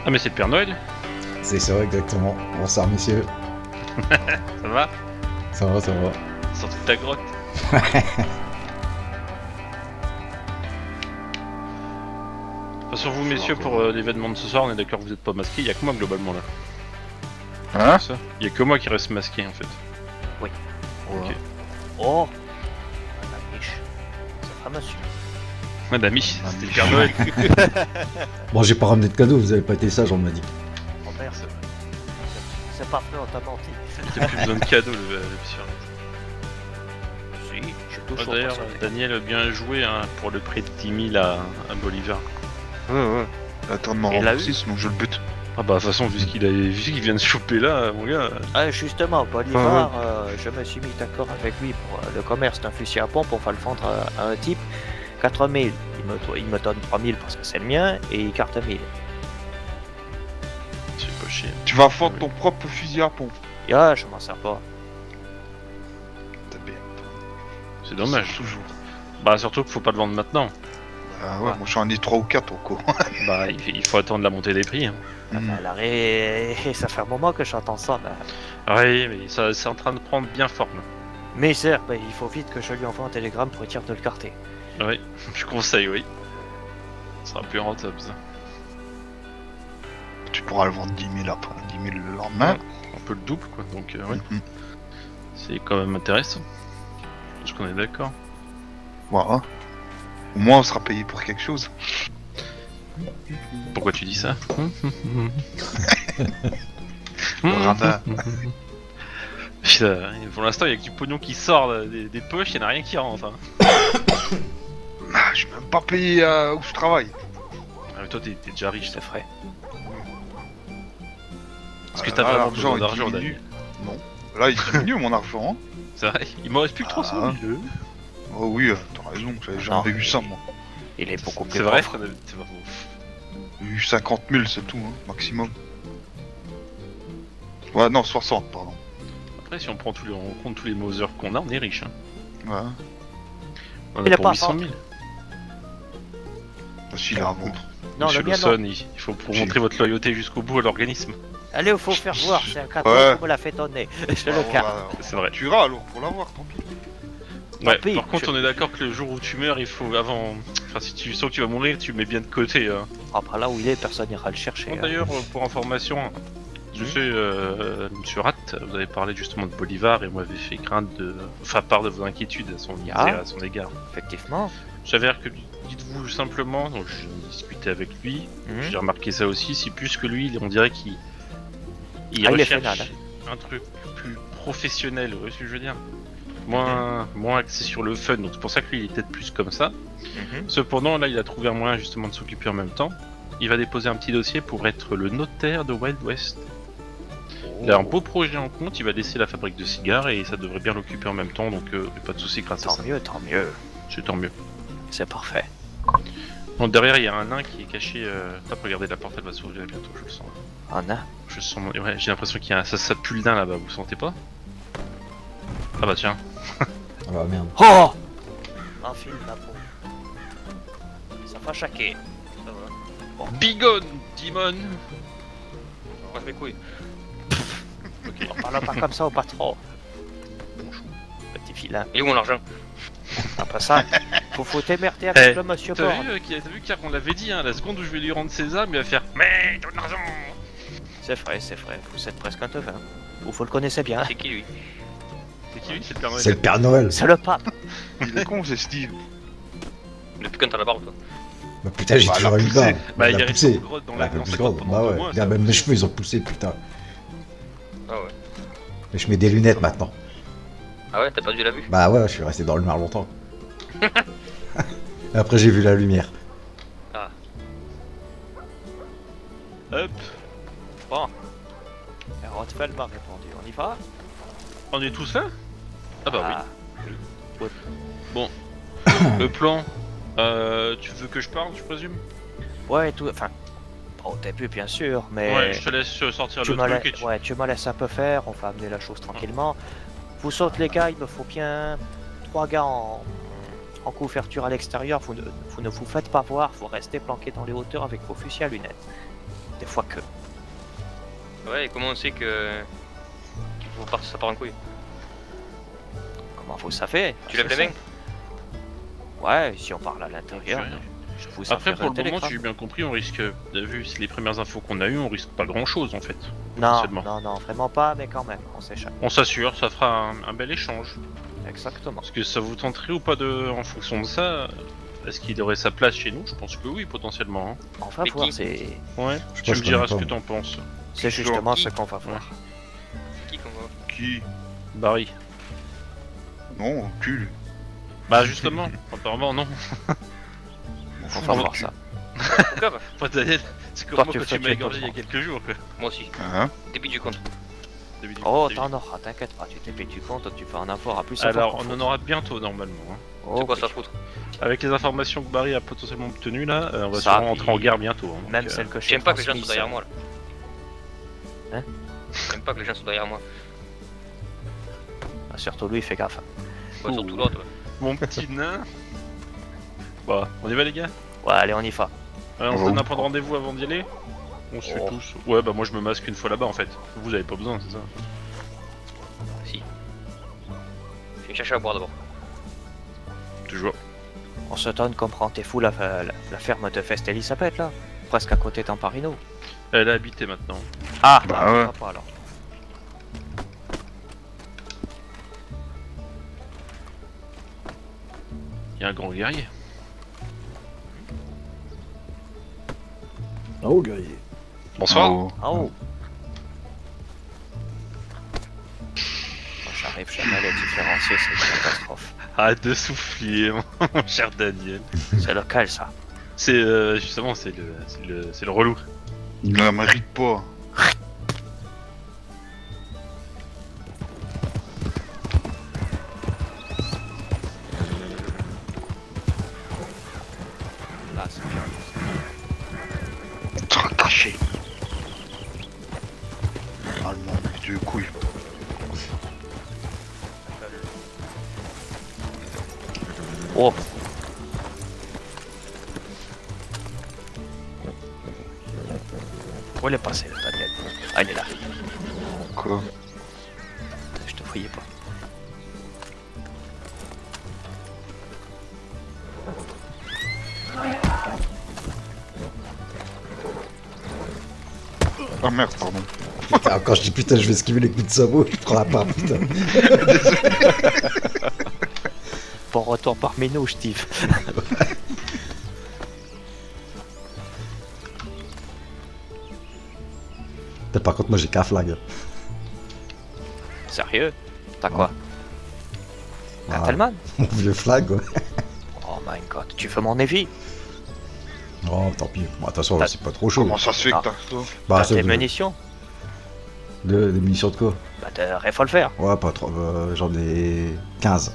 Ah mais c'est le Père Noël. C'est ça, exactement. Bonsoir, messieurs. Ça va? Ça va, ça va. Sorti de ta grotte. De toute façon, vous messieurs, pour l'événement de ce soir, on est d'accord que vous n'êtes pas masqués, il y a que moi globalement là. Hein? Il y a que moi qui reste masqué en fait. Oui. Ok. Oh, Madame Mich. C'est pas monsieur. Madame Mich, c'était le Père Noël. Bon, j'ai pas ramené de cadeau, vous avez pas été sage, on m'a dit. Oh merde. C'est parfait, on t'a menti. Il n'y a plus besoin de cadeaux le sur. Si, j'ai toujours D'ailleurs, pas ça. Daniel, bien joué hein, pour le prix de 10 000 à Bolivar. Ouais. Attends de m'en Et là, rembourser, sinon je le bute. Ah bah de toute façon, vu qu'il vient de choper là, mon gars. Ah, justement, Bolivar, je me suis mis d'accord avec lui pour le commerce d'un fusil à pompe. On va le vendre à un type. 4000, il me donne 3000 parce que c'est le mien et il carte 1000. C'est pas chier. Tu vas vendre ton propre fusil à pompe. Et ah, je m'en sers pas. T'as bien. C'est dommage. Toujours. Bah surtout qu'il faut pas le vendre maintenant. Ah ouais, moi j'en ai 3 ou 4 au coup. Bah il faut attendre la montée des prix. Hein. Ah, bah, l'arrêt, ça fait un moment que j'entends ça. Bah. Oui, mais ça c'est en train de prendre bien forme. Mais certes, bah, il faut vite que je lui envoie un télégramme pour dire de le carter. Oui, je conseille, oui. Ça sera plus rentable ça. Tu pourras le vendre 10 000 après, 10 000 le lendemain. Un peu le double quoi, donc oui. Mhm. C'est quand même intéressant. Je pense qu'on est d'accord. Voilà. Au moins on sera payé pour quelque chose. Pourquoi tu dis ça? Le radin. Putain, pour l'instant, il y a que du pognon qui sort des poches, il n'y en a rien qui rentre. Hein. Ah, je suis même pas payé où je travaille. Ah, mais toi, t'es déjà riche, C'est frais. Est-ce que t'as vraiment besoin d'argent, Daniel? Non. Là, il diminue mon argent. Hein. C'est vrai, il m'en reste plus que 300 000. Oh oui, t'as raison, j'avais jamais vu ça moi. Il est beaucoup plus C'est vrai? pauvre. C'est pas faux. J'ai eu 50 000, c'est tout, hein, maximum. Ouais, non, 60, pardon. Après, si on prend en compte tous les Mauser qu'on a, on est riche. Hein. Ouais. On Il a a pour pas 800 000. Parce qu'il a à vendre. Non, Monsieur le mien, Lawson, il faut pour J'ai- montrer votre loyauté jusqu'au bout à l'organisme. Allez, il faut faire voir, c'est un cadeau Ouais. qui me l'a fait donner. Je le Ah, carte. voilà. C'est vrai. Tu iras alors pour l'avoir, tant pis. Ouais, pis, par contre, on est d'accord que le jour où tu meurs, il faut avant. Enfin, si tu sens que tu vas mourir, tu mets bien de côté. Après là où il est, personne n'ira le chercher. Bon, hein. D'ailleurs, pour information, je sais, monsieur Rat, vous avez parlé justement de Bolivar et vous m'avez fait craindre de. Enfin, part de vos inquiétudes à son égard. Effectivement. J'avère que, dites-vous simplement, donc j'ai discuté avec lui, Mhm. j'ai remarqué ça aussi, c'est plus que lui, on dirait qu'il Ah, il est recherche final, un truc plus professionnel, vous voyez ce que je veux dire moins axé sur le fun, donc c'est pour ça que lui il est peut-être plus comme ça. Mhm. Cependant, là il a trouvé un moyen justement de s'occuper en même temps. Il va déposer un petit dossier pour être le notaire de Wild West. Il a un beau projet en compte, il va laisser la fabrique de cigares et ça devrait bien l'occuper en même temps, donc pas de soucis grâce à Tant ça. mieux, tant mieux. C'est tant mieux. C'est parfait. Bon, derrière, il y a un nain qui est caché. Hop, regardez, la porte elle va s'ouvrir bientôt, je le sens. Un nain. Je sens. Ouais, j'ai l'impression qu'il y a ça pue le nain là-bas, vous sentez pas? Ah bah tiens. Ah bah merde. Oh un film la peau. Ça va chaquer. Ça va. Bigone, Dimon. Moi je vais couilles. On parle pas comme ça au patron. Bonjour. Petit filin. Et où mon argent? Après ça, faut t'émerder avec Eh, le monsieur T'as Borne. vu, t'as vu car on l'avait dit, hein, la seconde où je vais lui rendre ses âmes, il va faire mais ton argent. C'est vrai, vous êtes presque un devin. Vous le connaissez bien. C'est qui lui? C'est qui lui? C'est le Père Noël. C'est le Père Noël. C'est le pape. Il est con, c'est Steve. Depuis quand t'as la barbe toi? Bah putain, j'ai Bah, toujours elle a une poussé. barbe. Bah Elle il est a resté poussé. en grotte dans Elle a la fait dans plus sa grande. grotte pendant Bah 2 ouais. mois, Regarde, ça. même mes cheveux ils ont poussé, putain. Ah ouais. Mais je mets des lunettes maintenant. Ah ouais, t'as perdu la vue? Bah ouais, je suis resté dans le noir longtemps. Et après j'ai vu la lumière. Hop, Bon. Et Rothfeld m'a répondu. On y va? on est tous là? Ah bah oui. oui. Le plan. Tu veux que je parle, je présume? Ouais, tout. Enfin, pas au début, bien sûr, mais. Ouais, je te laisse sortir tu le me truc et laisses, tu... ouais, tu me laisses un peu faire, on va amener la chose tranquillement. Vous sautez les gars, il me faut bien 3 gars en couverture à l'extérieur. Vous ne vous faites pas voir, vous restez planqués dans les hauteurs avec vos fusils à lunettes. des fois que. Ouais, et comment on sait que ça part en couille? Comment vous savez? Tu lèves les mains? Ouais, si on parle à l'intérieur, rien. je vous Après, enverrai pour un le moment, télégramme. si j'ai bien compris, on risque, vu les premières infos qu'on a eues, on risque pas grand chose en fait. Non, potentiellement. non, vraiment pas, mais quand même, on s'échappe. On s'assure, ça fera un bel échange. Exactement. Est-ce que ça vous tenterait ou pas en fonction de ça? Est-ce qu'il aurait sa place chez nous? Je pense que oui, potentiellement. On va Mais voir, qui c'est Ouais, Je tu pense me que diras je ce que connais t'en penses. justement Qui ce qu'on va voir. Qui qu'on voit? Qui? Barry. Non, cul. Bah justement, apparemment non. On va voir ça. Pourquoi bah Pas Daniel, c'est comme Toi, moi tu quand fais tu m'as tuer égorgé il y a tout le quelques jours. Quoi. Moi aussi. Hein? Début du compte. Oh, t'en auras, t'inquiète pas, tu t'es payé du compte, tu fais un apport à plus savoir Alors, qu'en on en faut. aura bientôt normalement. Hein. Oh, C'est quoi oui. ça foutre? Avec les informations que Barry a potentiellement obtenues là, on va Ça, sûrement entrer en puis- guerre bientôt. Hein, Même donc, celle que j'ai J'aime pas que les gens soient transmise, derrière moi là. Hein? J'aime pas que les gens soient derrière moi. Surtout lui, fais gaffe. Ouais, surtout l'autre. Ouais. Mon petit nain. Bon, on y va les gars? Ouais, allez, on y va. On se Oh. donne un point de rendez-vous avant d'y aller? On se fait Oh. tous. Ouais, bah moi je me masque une fois là-bas en fait. Vous avez pas besoin, c'est ça? Si. Je vais chercher à boire d'abord. Toujours. On se donne comme rendez-vous la ferme de Fest Elisabeth, là. Presque à côté d'Amparino. Elle a habité maintenant. Ah, Bah on ouais. va pas alors. Il y a un grand guerrier. Oh, guerrier. Bonsoir. Oh. Ah oh. Quand j'arrive jamais à les différencier, c'est une catastrophe. Arrête de souffler, mon cher Daniel. C'est lequel, ça? C'est justement, c'est le relou. Il la mérite pas. Là, c'est bien. T'as caché. Ah non, mais deux couilles. Oh. Où elle est passée, Daniel? Ah, elle est là. Quoi? Je te voyais pas. Ah merde, pardon. Putain, quand je dis putain, je vais esquiver les coups de sabot, je prends la part, putain. Bon retour parmi nous, Steve. Putain, par contre, moi j'ai qu'un flag. Sérieux? T'as quoi? Ah, Gentleman? mon vieux flag, ouais. Oh my god, tu veux mon Evi? Oh, tant pis. Bon, de toute façon, T'as- c'est pas trop chaud. Comment ça se fait Ah. que t'as ça? Bah, T'as c'est tes de, munitions? des munitions de quoi? Bah de revolver. Ouais, pas trop. J'en ai 15.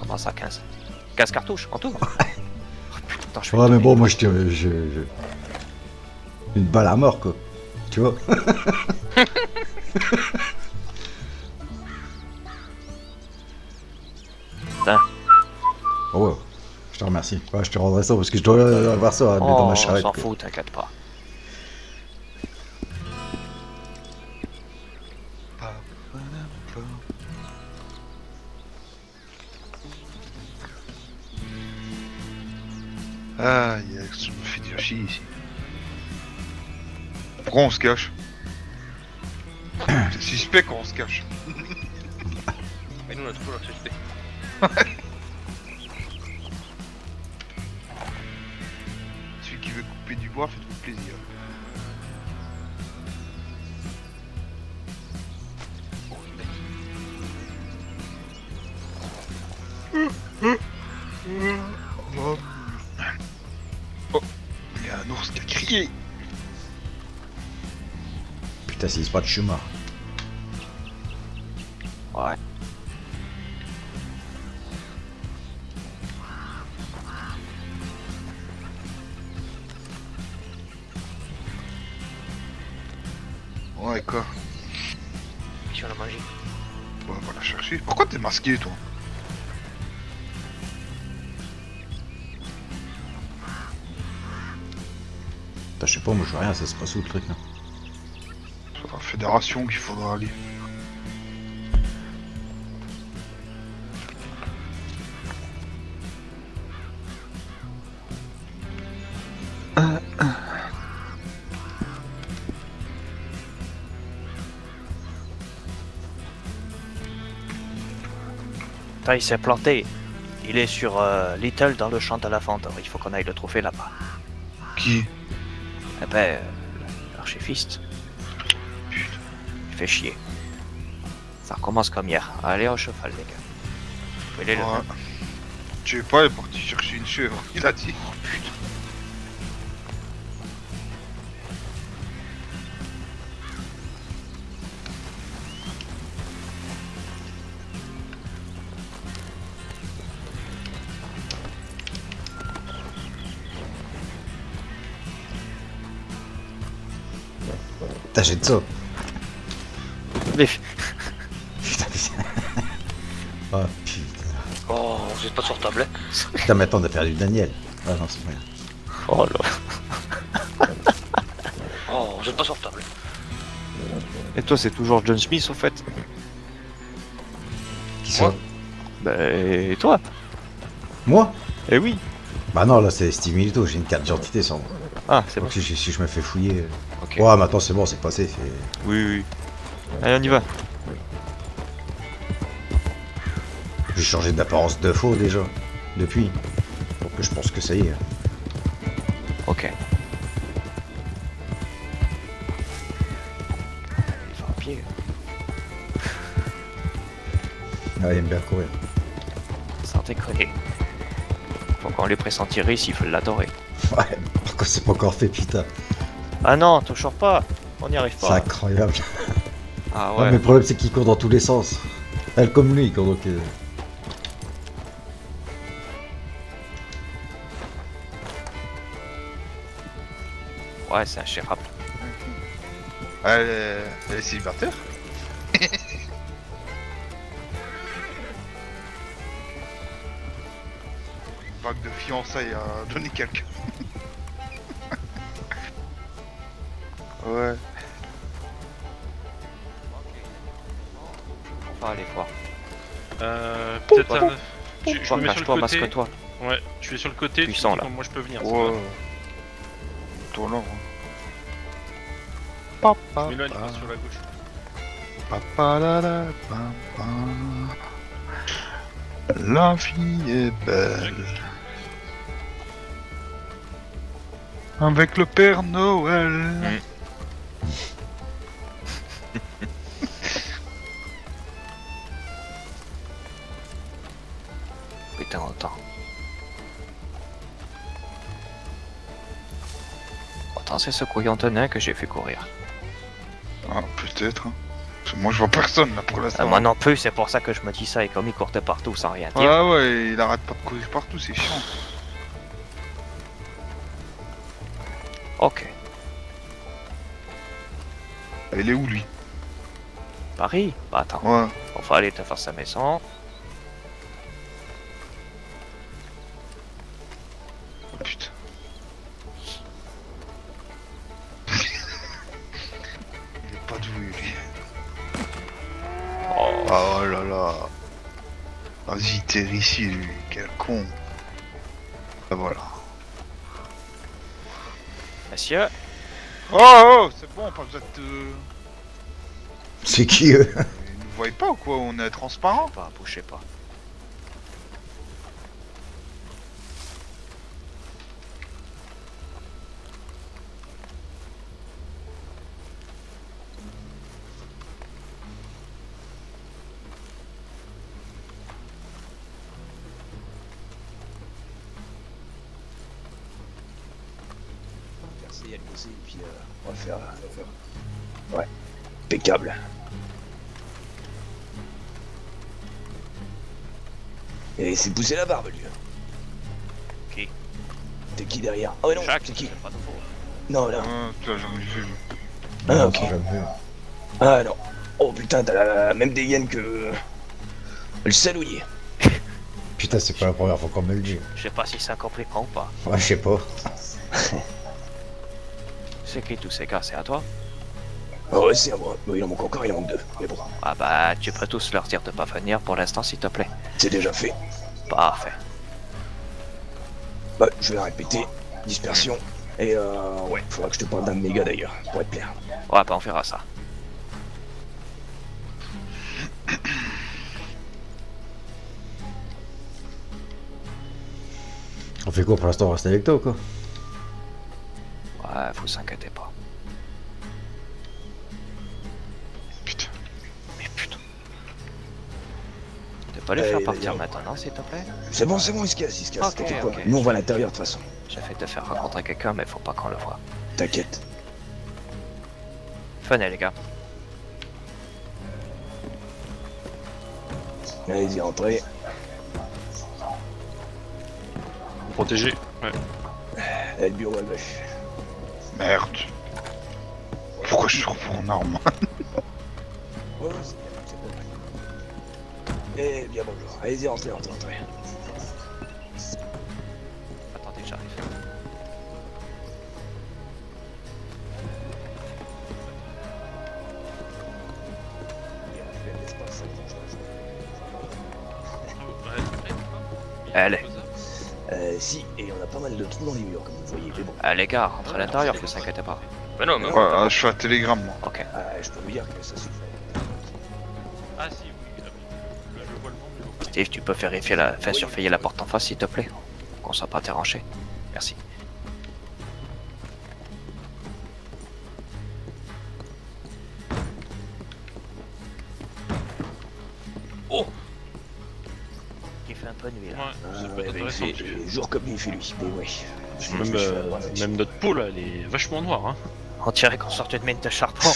Comment ça, 15? 15 cartouches en tout? Oh, putain, je vais Ouais, mais tomber. bon, moi je tire. Une balle à mort, quoi. Tu vois? Putain. Oh, ouais. Je te remercie. Ouais, je te rendrai ça parce que je dois avoir ça à mettre dans Oh, ma on charrette. s'en quoi. fout, t'inquiète pas. Ah, yes, je me fais dire chier ici. Pourquoi on se cache? C'est suspect quand on se cache. Mais nous on a toujours leur suspect. Celui qui veut couper du bois, faites-vous plaisir. Oh, une bête. Oh, il y a un ours qui a crié. Putain, s'il se passe de chemin. Ouais. Ouais, quoi? Si on a mangé. Ouais, on va la chercher. Pourquoi t'es masqué, toi? Putain, je sais pas, moi je vois rien, ça se passe où le truc là? C'est la fédération qu'il faudra aller. Putain, il s'est planté. Il est sur Little dans le champ de la fente. Il faut qu'on aille le trouver là-bas. Qui? Eh ben, l'archiviste. Il fait chier. Ça recommence comme hier. Allez au cheval, les gars. Vous pouvez le Ouais. Tu sais pas, il est parti chercher une chèvre, il a dit. Putain, j'ai de ça. Les- Putain, putain. Oh putain. Oh, vous êtes pas sur table. Hein. Putain, mais attends, on a perdu Daniel. Ah non, c'est pas rien. Oh là. Oh, vous êtes pas sur table. Et toi, c'est toujours John Smith, au fait? Qui ça? Ben, et toi? Moi? Eh oui. Bah non, là c'est Steve Milito, j'ai une carte d'identité sans moi. Ah, c'est bon. Donc si je me fais fouiller. Ok. Ouais, maintenant c'est bon, c'est passé. c'est- Oui, oui. Allez, on y va. J'ai changé d'apparence 2 fois déjà. Depuis. Donc je pense que ça y est. Ok. Il va à pied. Ah, il aime bien courir. Sans déconner. Faut qu'on les pressentirait s'il faut l'adorer. Ouais, pourquoi c'est pas encore fait, putain? Ah non, toujours pas. On n'y arrive C'est pas. incroyable. Ah Ouais, mais ouais. le problème c'est qu'il court dans tous les sens. Elle comme lui, quoi, donc. Ouais, c'est ingérable. Elle est célibataire? Bague de fiançailles à donner quelqu'un. Ouais. On va aller voir. Peut-être Toi, un... Je me mets sur le Cache-toi, côté. masque-toi. Ouais, je vais sur le côté. Tu Puissant, dis là. quand moi je peux venir. ça Ouais. va. Toi là. Je Papa. m'éloigne, je passe sur la gauche. Papa la la pam, pam. La vie est belle. Avec le Père Noël. Putain, autant. Autant c'est ce couillon tenin que j'ai fait courir. Ah, peut-être. Hein. Parce que moi je vois personne là pour l'instant. Moi non plus, c'est pour ça que je me dis ça. Et comme il courtait partout sans rien dire. Ouais, ouais, il arrête pas de courir partout, c'est chiant. Ok. Il est où lui? Paris? Bah attends. Ouais. On va aller te faire sa maison. Oh putain. Il est pas doué lui. Oh. Oh là là. Vas-y, t'es ici lui, quel con. Ah, voilà. Monsieur? Oh, oh, c'est bon, pas besoin de te... C'est qui eux? Ils nous voient pas ou quoi? On est transparent? Pas, bougez pas. Merci Yann et puis on va faire. Ouais, impeccable. Et c'est poussé la barbe lui. Qui? T'es qui derrière? Ah ouais non, Jacques, c'est qui? c'est pas nouveau. Non là. Ah, tu l'as jamais vu. Ah Non, ok. c'est jamais vu. Ah non. Oh putain, t'as la même dégaine que. Le salouier. Putain, c'est pas la première fois qu'on me le dit. Je sais pas si c'est un compliment ou pas. Ouais, je sais pas. c'est qui tous ces gars? C'est à toi? Ah ouais, c'est à moi. Il en manque encore, il en manque 2. Mais bon, Ah bah, tu peux tous leur dire de pas venir pour l'instant, s'il te plaît. c'est déjà fait. Parfait. Bah, je vais répéter. Dispersion. Et ouais, faudra que je te parle d'un méga d'ailleurs, pour être clair. Ouais, bah on verra ça. On fait quoi pour l'instant? On reste avec toi ou quoi? Ouais, vous inquiétez pas. Putain. Mais putain. Tu peux pas les faire Allez, partir vas-y. maintenant, s'il te plaît? C'est bon, il se casse, Ok, t'inquiète pas. ok. Nous on va à l'intérieur de toute façon. J'ai fait te faire rencontrer quelqu'un, mais faut pas qu'on le voit. T'inquiète. Venez, les gars. Allez-y, rentrez. Protégé. Ouais. Le bureau à gauche. Merde. Pourquoi je suis trop en arme? Ouais, c'est bien, c'est bon. Eh bien, bonjour. Allez-y, rentrez. Attendez, j'arrive. Allez. Si, et on a pas mal de trous dans les murs, comme vous voyez, mais bon. Les gars, rentrez à l'intérieur, vous inquiétez pas. Bah non, mais Ouais, ah, je suis à Telegram, moi. Ok. Je peux vous dire que ça suffit. Ah si, oui, je vois le monde. Steve, tu peux vérifier surveiller la porte en face, s'il te plaît. Qu'on soit pas dérangé. Merci. Oh! Il fait un peu nuit là. Ouais, ça peut Ouais, être bah, intéressant. il parce fait que jour comme il fait lui, mais ouais. Je me Même, suis fait avoir là-dessus. même notre peau là, elle est vachement noire. Hein. On dirait qu'on sortait de mine de charbon.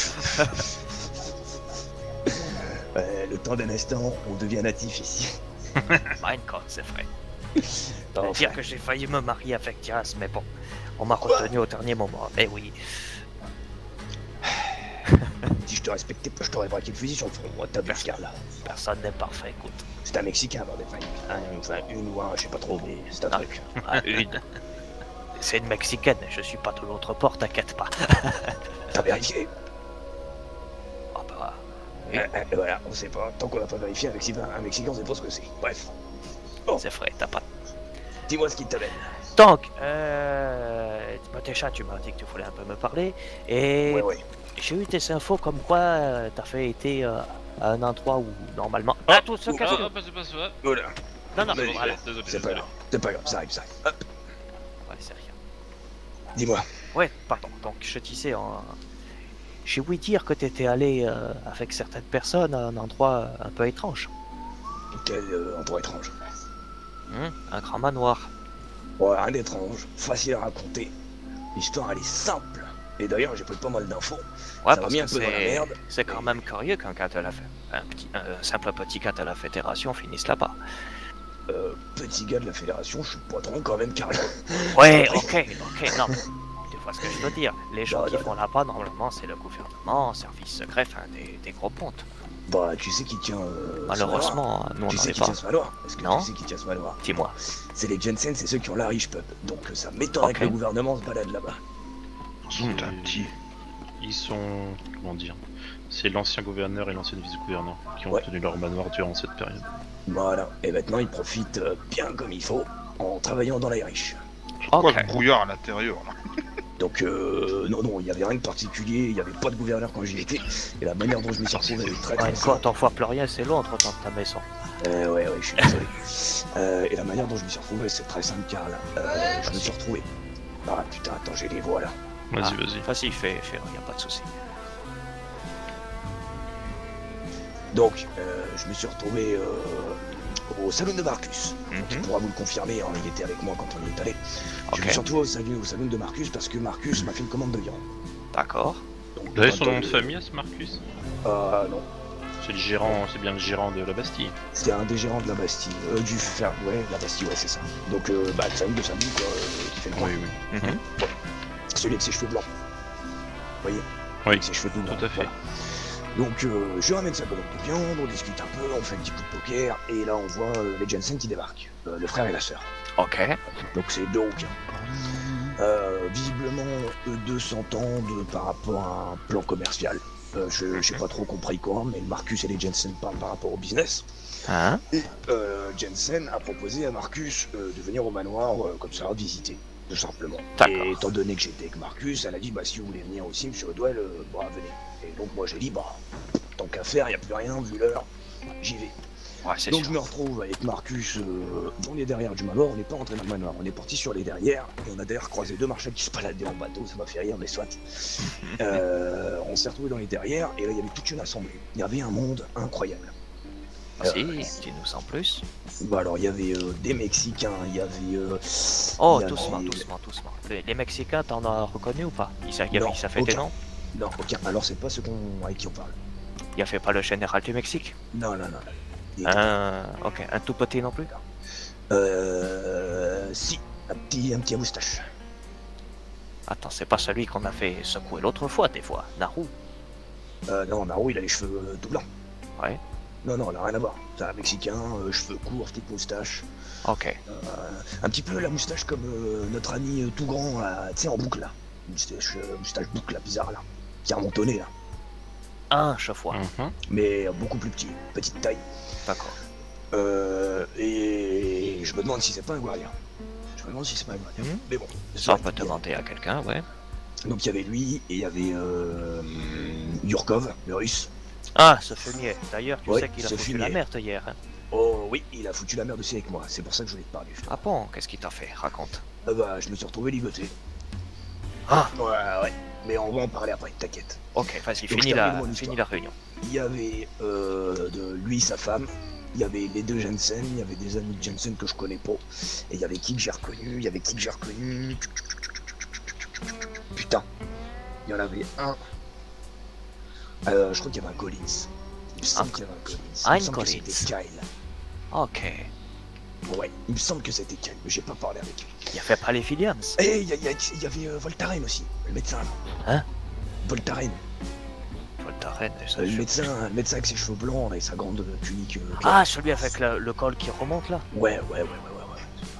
Le temps d'un instant, on devient natif ici. Minecraft, c'est vrai. Enfin, Dire que j'ai failli me marier avec Diaz, mais bon, on m'a retenu au dernier moment. Eh oui. si je te respectais pas, je t'aurais braqué le fusil sur le front. Moi, t'as bien là. Personne n'est parfait, écoute. C'est un Mexicain, bordel. Enfin, une ou un, je sais pas trop, mais c'est un Ah. truc. Ah, une. C'est une Mexicaine, je suis pas de l'autre port, t'inquiète pas. T'as vérifié? Oh bah. Voilà, on sait pas. Tant qu'on n'a pas vérifié, un Mexicain, on sait pas ce que c'est. Bref. C'est vrai, t'as pas. Dis-moi ce qui t'amène. Donc, Matécha, tu m'as dit que tu voulais un peu me parler. Et Ouais. j'ai eu des infos comme quoi t'as fait été à un endroit où normalement. Ah, tout se cache. Ah, c'est pas ça. Voilà. Non, non, Vas-y, voilà. Désolé, C'est pas désolé. grave. C'est pas grave, ça arrive. Hop, Ouais, c'est rien. dis-moi. Ouais, pardon. Donc, je disais, j'ai ouï dire que t'étais allé avec certaines personnes à un endroit un peu étrange. Quel endroit étrange. Un grand manoir. Ouais, rien d'étrange, facile à raconter. L'histoire, elle est simple. Et d'ailleurs, j'ai pris pas mal d'infos. Ouais, Ça m'a parce mis que un peu dans la merde. c'est quand même curieux qu'un gars de la un simple petit gars de la fédération finisse là-bas. Petit gars de la fédération, je suis patron quand même, carrément. Ouais, ok, non. Tu vois ce que je veux dire. Les gens Non, qui non, font là-bas, normalement, c'est le gouvernement, service secret, enfin, des gros pontes. Bah, tu sais qui tient. Malheureusement, nous, on Tu n'en sais est qui pas. tient ce manoir? Est-ce que Non. tu sais qui tient ce manoir? Dis-moi. C'est les Jensen, c'est ceux qui ont la riche pub. Donc ça m'étonnerait Ok. que le gouvernement se balade là-bas. C'est un petit. Ils sont. Comment dire? C'est l'ancien gouverneur et l'ancien vice-gouverneur qui ont Ouais. tenu leur manoir durant cette période. Voilà. Et maintenant, ils profitent bien comme il faut en travaillant dans l'Irish. C'est quoi Ok. ce brouillard à l'intérieur là? Donc, non, il n'y avait rien de particulier, il n'y avait pas de gouverneur quand j'y étais, et la manière dont je me suis retrouvé, elle est très Ouais, très une simple. fois, t'en vois plus rien, c'est long entre temps de ta maison. Ouais, je suis désolé. Et la manière dont je me suis retrouvé, c'est très simple, Karl. Je me suis retrouvé. Ah putain, attends, j'ai les voix là. Vas-y, Ah. vas-y. Vas-y, fais, y a pas de souci. Donc, je me suis retrouvé au salon de Marcus. Tu pourras vous le confirmer, hein, il était avec moi quand on y est allé. Je Ok. me suis retrouvé au salon de Marcus parce que Marcus m'a fait une commande de viande. D'accord. Donc, Vous avez son quand, nom de famille à ce Marcus? Non. C'est le gérant, c'est bien le gérant de la Bastille. C'était un des gérants de la Bastille. La Bastille, ouais, c'est ça. Donc, le salon de samedi, quoi, qui fait le coin. Oui. Celui avec ses cheveux blancs. Vous voyez? Oui, Avec ses cheveux tout blancs. tout à fait. Voilà. Donc, je ramène sa commande de viande, on discute un peu, on fait un petit coup de poker, et là, on voit les Jensen qui débarquent. Le frère et la sœur. Ok. Donc, c'est deux rouquins. visiblement, eux deux s'entendent par rapport à un plan commercial. J'ai pas trop compris quoi, mais Marcus et les Jensen parlent par rapport au business. Hein? Et Jensen a proposé à Marcus de venir au manoir comme ça, visiter, tout simplement. D'accord. Et étant donné que j'étais avec Marcus, elle a dit, bah si vous voulez venir aussi, monsieur O'Dwell, bah venez. Et donc moi j'ai dit, bah, tant qu'à faire, y a plus rien, vu l'heure, j'y vais. Ouais, c'est Donc sûr. je me retrouve avec Marcus dans les derrières du manoir, on n'est pas entré dans le manoir, on est parti sur les derrières, et on a d'ailleurs croisé deux marchands qui se baladaient en bateau, ça m'a fait rire, mais soit. On s'est retrouvé dans les derrières, et là il y avait toute une assemblée. Il y avait un monde incroyable. Si, dis-nous en plus. Bah alors il y avait des Mexicains, il y avait... Oh, il y avait- doucement. Les Mexicains, t'en as reconnu ou pas? Il Non, ça fait des aucun. noms? Non, aucun. Alors c'est pas ceux avec qui on parle. Il a fait pas le général du Mexique? Non. Et- Ok, un tout petit non plus? Si, un petit à moustache. Attends, c'est pas celui qu'on a fait secouer l'autre fois, des fois, Naru? Non, Naru il a les cheveux tout blancs. Ouais. Non, on n'a rien à voir. C'est un Mexicain, cheveux courts, petite moustache. Ok. Un petit peu la moustache comme notre ami tout grand, là, tu sais, en boucle là. Moustache boucle là, bizarre là. Qui remonte au nez là. Un chevaux. Mhm. Mais beaucoup plus petit, petite taille. D'accord. Et je me demande si c'est pas un Guardian. Mhm. Mais bon. Ça, on peut il y a- demander à quelqu'un, ouais. Donc il y avait lui et il y avait Yurkov, le russe. Ah, ce fumier. D'ailleurs, tu Ouais, sais qu'il a ce foutu la fumier. merde hier. Hein. Oh oui, il a foutu la merde aussi avec moi, c'est pour ça que je voulais te parler. Ah bon, qu'est-ce qu'il t'a fait? Raconte. Bah je me suis retrouvé ligoté. Ah, Ouais. Mais on va en parler après, t'inquiète. ok, vas-y, Donc, finis je termine mon la histoire. réunion. Il y avait de lui, sa femme, il y avait les deux Jensen, il y avait des amis de Jensen que je connais pas, et il y avait qui que j'ai reconnu, Putain, il y en avait un. Je crois qu'il y avait un Collins. Il me semble qu'il y avait un Collins. Il me Un semble que Collins. c'était Kyle. Ok. Ouais, il me semble que c'était Kyle, mais j'ai pas parlé avec lui. Il a fait pas les Williams. Et il y avait Voltaren aussi, le médecin là. Hein? Voltaren, Voltaren, ça, le je- médecin avec ses cheveux blancs et sa grande tunique. Ah, celui avec le col qui remonte là? Ouais.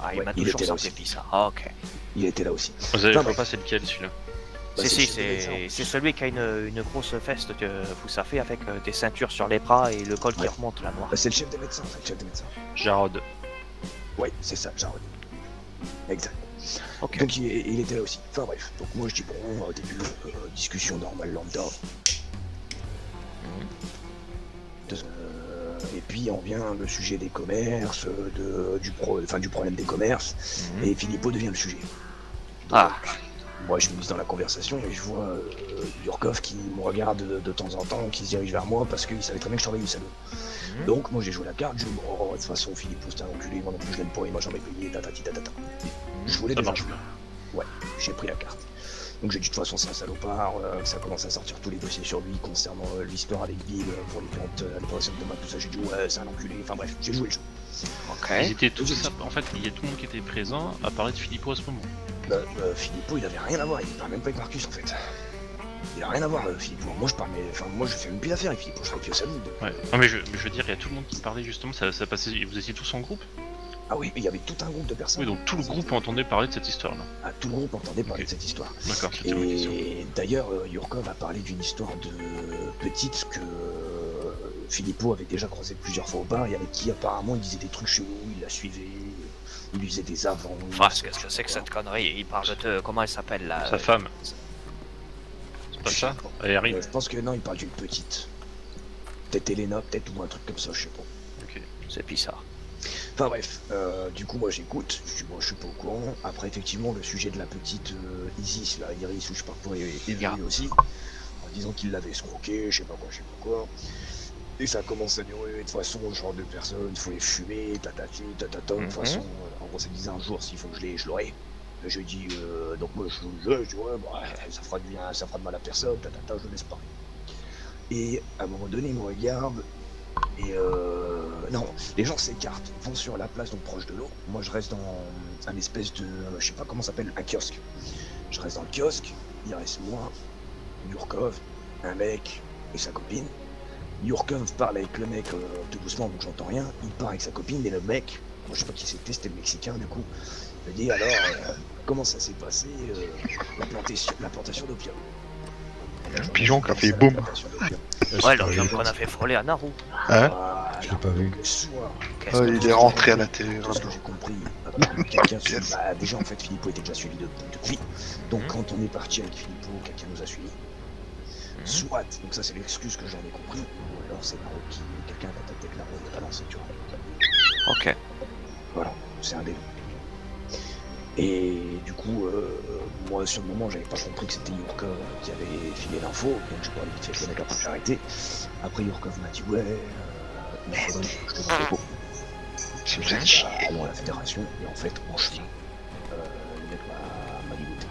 Ah, il Ouais, m'a il toujours était là semblé aussi. bizarre. Ah, ok. Il était là aussi. Vous savez, Enfin, je vois bref. pas c'est lequel celui-là. Bah, si, c'est le médecin. c'est celui qui a une grosse veste que vous savez avec des ceintures sur les bras et le col qui Ouais. remonte là, noir. Bah, c'est le chef des médecins, en fait, chef des médecins. Jarod. Ouais, c'est ça, Jarod. Exact. Ok. Donc il était là aussi. Enfin bref, donc moi je dis bon, au début, discussion normale lambda. Et puis on vient le sujet des commerces, du problème des commerces, Mhm. et Filippo devient le sujet. Donc, Ah. moi je me mise dans la conversation et je vois Yurkov qui me regarde de temps en temps, qui se dirige vers moi parce qu'il savait très bien que je travaillais au salon. Mhm. Donc moi j'ai joué la carte, je dis bon, de toute façon Filippo c'est un enculé, moi non plus je l'aime pas, il m'a jamais payé, tatati tatata. Je voulais Ça déjà marche jouer. Ouais, j'ai pris la carte. Donc j'ai dit de toute façon c'est un salopard, que ça commence à sortir tous les dossiers sur lui concernant l'histoire avec Bill pour les plantes, les plantations de tomates, tout ça, j'ai dit ouais c'est un enculé, enfin bref, j'ai joué le jeu. Ok. Ils étaient tous, en fait, il y a tout le monde qui était présent à parler de Filippo à ce moment. Filippo il avait rien à voir, il parle même pas avec Marcus en fait. Il a rien à voir Filippo, moi je parle, moi je fais même plus d'affaires avec Filippo, je travaille plus au salon. donc, Ouais. Non mais je veux dire, il y a tout le monde qui parlait justement, ça passait, vous étiez tous en groupe? Ah oui, il y avait tout un groupe de personnes. Oui, donc tout le groupe entendait parler de cette histoire-là. Ah, tout le groupe entendait parler Ok. de cette histoire. D'accord, c'était ma question. Et d'ailleurs, Yurkov a parlé d'une histoire de petite que Filippo avait déjà croisé plusieurs fois au bar et avec qui apparemment il disait des trucs chelous, il la suivait, il lui faisait des avances. Parce que je sais que cette connerie, il parle de. Comment elle s'appelle là? Sa femme. C'est pas ça? Elle arrive. Je pense que non, il parle d'une petite. Peut-être Elena, peut-être ou un truc comme ça, je sais pas. Ok. C'est bizarre. Enfin bref, du coup moi j'écoute, je dis bon je suis pas au courant. Après effectivement le sujet de la petite Isis, là, Iris ou je sais pas quoi, est venu aussi. En disant qu'il l'avait escroqué, je sais pas quoi. Et ça commence à dire ouais, de toute façon ce genre de personnes, faut les fumer, tatati, tatata, de toute façon, en gros ça me disait un jour s'il faut que je l'aurai. Je lui dis donc moi je dis ouais bah, ça fera de mal à personne, tatata, je le laisse parler. Et à un moment donné il me regarde. Et non, les gens s'écartent, vont sur la place donc proche de l'eau. Moi je reste dans un espèce de, je sais pas comment ça s'appelle, un kiosque. Je reste dans le kiosque, il reste moi, Yurkov, un mec et sa copine. Yurkov parle avec le mec tout doucement donc j'entends rien. Il part avec sa copine et le mec, moi je sais pas qui c'était le Mexicain du coup. Il me dit alors, comment ça s'est passé la plantation d'opium. Il y a un pigeon qui a fait boum. Ouais, l'opium qu'on a fait frôler à Naru. Hein? Je l'ai pas vu. Qu'est-ce Ah, que il tu est sais rentré à la télé. Tout ce que j'ai compris, Yes. déjà en fait Philippot était déjà suivi depuis. Donc quand on est parti avec Philippot, quelqu'un nous a suivis. Soit, donc ça c'est l'excuse que j'en ai compris, ou alors c'est Naro qui, quelqu'un a contacté avec Naro et l'a balancé, tu vois. Ok. Voilà, c'est un des deux. Et du coup, moi sur le moment j'avais pas compris que c'était Yurkov qui avait filé l'info, donc je pourrais vite fait le mec après que j'ai arrêté. Après Yurkov m'a dit ouais, il faudrait que je te montre les pots. Si Je vous êtes dis, chier. bah, allons à la fédération, et en fait en chemin, le mec m'a ligoté.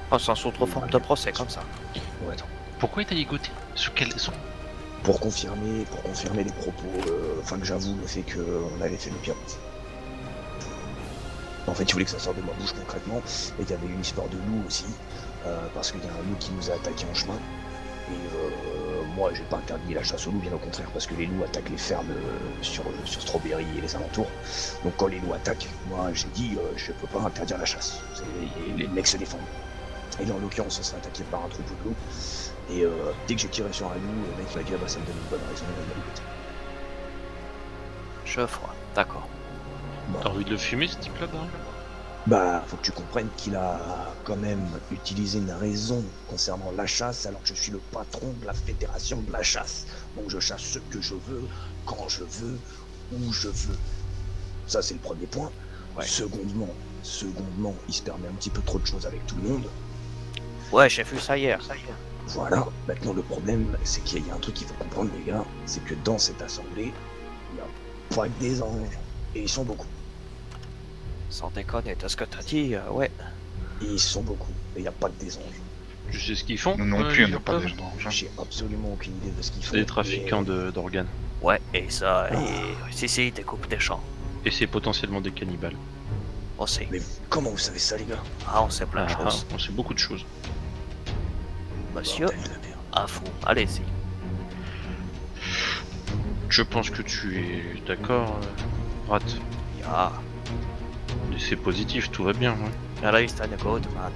Oh, sans autre forme de procès comme ça. Ouais, attends. Pourquoi il t'a ligoté? Sur quelle raison? Pour confirmer les propos, enfin que j'avoue le fait qu'on avait fait le pire. En fait, il voulait que ça sorte de ma bouche concrètement, et qu'il y avait une histoire de loup aussi, parce qu'il y a un loup qui nous a attaqué en chemin. Et moi, j'ai pas interdit la chasse aux loups, bien au contraire, parce que les loups attaquent les fermes sur Strawberry et les alentours. Donc quand les loups attaquent, moi j'ai dit, je peux pas interdire la chasse. Les mecs se défendent. Et là, en l'occurrence, on s'est attaqué par un troupeau de loups. Et dès que j'ai tiré sur un loup, le mec m'a dit, ah bah ça me donne une bonne raison, il m'a ligoté. Je vois, d'accord. T'as envie de le fumer ce type-là, bah? Bah, faut que tu comprennes qu'il a quand même utilisé une raison concernant la chasse, alors que je suis le patron de la fédération de la chasse. Donc je chasse ce que je veux, quand je veux, où je veux. Ça, c'est le premier point. Ouais. Secondement, il se permet un petit peu trop de choses avec tout le monde. Ouais, j'ai vu ça hier. Voilà. Maintenant, le problème, c'est qu'il y a un truc qu'il faut comprendre, les gars, c'est que dans cette assemblée, il n'y a pas que des anges. Et ils sont beaucoup. Sans déconner, de ce que t'as dit, ouais. Et ils sont beaucoup. Et il n'y a pas que des anges. Tu sais ce qu'ils font? Nous non plus, on n'a pas Yurkov? des gens. J'ai absolument aucune idée de ce qu'ils font. C'est des trafiquants d'organes. Ouais, et ça, et... si, ils découpent des champs. Et c'est potentiellement des cannibales. On sait. Mais comment vous savez ça, les gars? Ah, on sait plein de choses. On sait beaucoup de choses. Monsieur, Bordel de merde. à fond. Allez-y. Je pense que tu es d'accord, Rat. Ja, Et c'est positif, tout va bien, ouais. er ist eine gute Mann.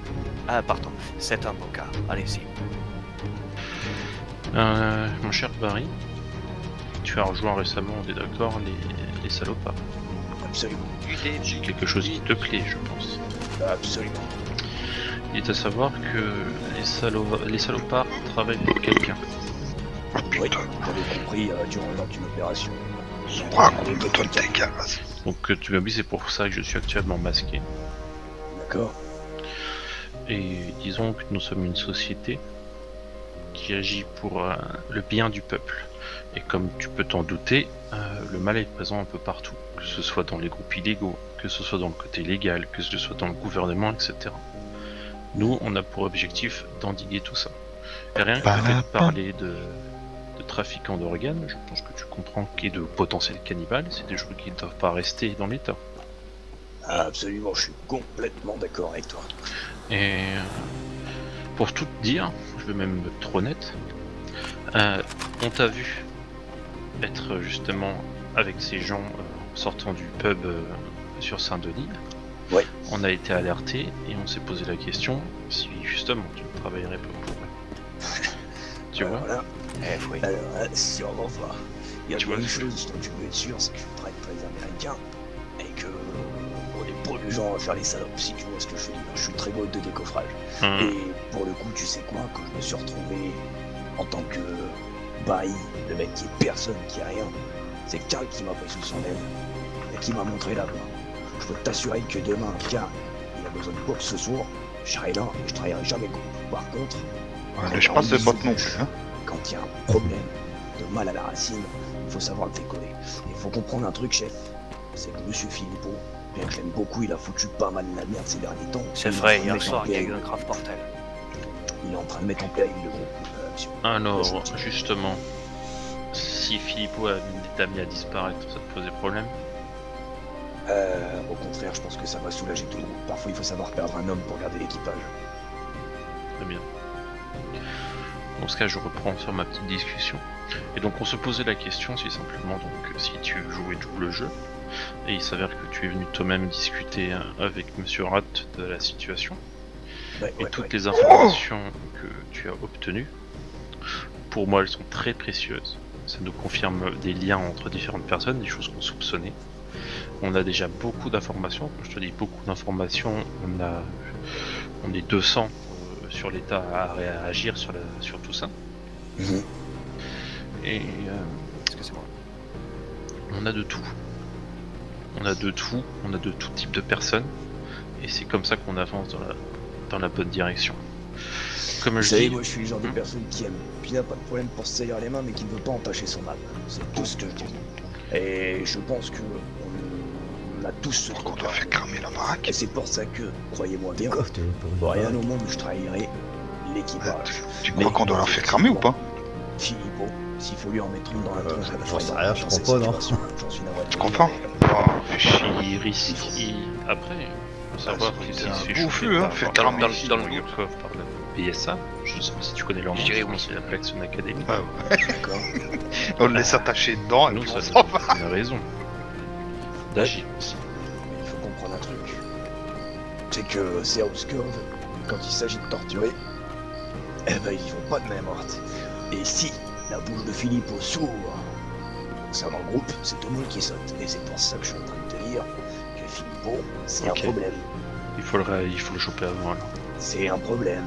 Ah, pardon, c'est un bon gars. Allez-y. Mon cher Barry, tu as rejoint récemment, on est d'accord, les salopards. Absolument. C'est quelque chose qui te plaît, je pense. Absolument. Il est à savoir que les salopards travaillent pour quelqu'un. Oh Oui, putain, j'avais compris lors d'une opération. raconte de toi de tes gars, vas-y. Donc tu m'as dit, c'est pour ça que je suis actuellement masqué. D'accord. Et disons que nous sommes une société qui agit pour le bien du peuple. Et comme tu peux t'en douter, le mal est présent un peu partout, que ce soit dans les groupes illégaux, que ce soit dans le côté légal, que ce soit dans le gouvernement, etc. Nous, on a pour objectif d'endiguer tout ça. Et rien que le fait de parler de trafiquants d'organes, je pense que tu comprends qu'il y ait de potentiels cannibales, c'est des choses qui ne doivent pas rester dans l'état. Absolument, je suis complètement d'accord avec toi. Et pour tout te dire, je vais même être honnête, on t'a vu être justement avec ces gens sortant du pub sur Saint-Denis. Ouais. On a été alerté et on s'est posé la question si justement tu ne travaillerais pas pour eux. Tu vois? Voilà. Eh oui. Alors, sûrement pas. Il y a Tu bien vois, une chose dont tu peux être sûr, c'est que je suis très américain et que on n'est pas du genre à faire les salopes, si tu vois ce que je veux dire. Je suis très beau de décoffrage. Et pour le coup, tu sais quoi, quand je me suis retrouvé en tant que bailli, le mec qui est personne, qui a rien, c'est Karl qui m'a pris sous son aile et qui m'a montré la voie. Je peux t'assurer que demain, Karl, il a besoin de quoi que ce soit, je serai là et je travaillerai jamais contre. Par contre, Ouais, mais je pense que c'est pas non plus, hein. quand il y a un problème de mal à la racine, il faut savoir le décoder. Il faut comprendre un truc, chef, c'est que Monsieur Philippot, bien que je l'aime beaucoup, il a foutu pas mal de la merde ces derniers temps. C'est Il est en vrai, train de hier mettre en soir, il y a eu péril- un grave portel. Il est en train de mettre en péril le groupe, monsieur. Alors, justement, si Philippot est amené à disparaître, ça te posait problème? Au contraire, je pense que ça va soulager tout le groupe. Parfois, il faut savoir perdre un homme pour garder l'équipage. Très bien. Dans ce cas, je reprends sur ma petite discussion. Et donc, on se posait la question si simplement, donc, si tu jouais double jeu, Et il s'avère que tu es venu toi-même discuter avec Monsieur Rat de la situation. Ouais, Et ouais, toutes ouais. les informations que tu as obtenues, pour moi, elles sont très précieuses. Ça nous confirme des liens entre différentes personnes, des choses qu'on soupçonnait. On a déjà beaucoup d'informations. Quand je te dis beaucoup d'informations, on est 200 sur l'état à réagir sur tout ça. Mhm. Et Excusez-moi. on a de tout. On a de tout, on a de tout type de personnes. Et c'est comme ça qu'on avance dans la bonne direction. Comme Vous je savez, dis, moi je suis le genre de Hmm. personne qui aime, qui n'a pas de problème pour se salir les mains, mais qui ne veut pas entacher son âme. C'est tout ce que je dis. Et je pense que on a tous ce Qu'on truc. doit faire cramer la baraque. Et c'est pour ça que, croyez-moi bien, Quoi, tu veux pour une pour rien baraque au monde je trahirai l'équipage. Tu crois qu'on doit la faire cramer ou pas? Philippot, s'il faut lui en mettre une dans la tronche, elle j'en sais fera rien, dans je cette crois pas, non. situation. J'en suis navré. Tu comprends? Oh, fais chier. il risque. Après, faut savoir Ah, que c'est s'il un se fait bouffu, choper hein, par- faire dans cramer le ici, dans dans le le doute, quoi, par la PSA, je sais pas si tu connais leur nom, Je dirais oui. c'est la Blackstone Academy. Ouais, ouais. D'accord. On le laisse attacher dedans et Nous, puis ça on nous s'en va. donne une raison d'agir aussi. Mais il faut comprendre un truc. C'est que ces Housecurve, quand il s'agit de torturer, eh ben ils font pas de main morte. Et si la bouche de Philippot s'ouvre concernant le groupe, c'est tout le monde qui saute. Et c'est pour ça que je suis en train de te dire que Philippot, c'est Ok. un problème. Il faut le choper avant alors. C'est un problème.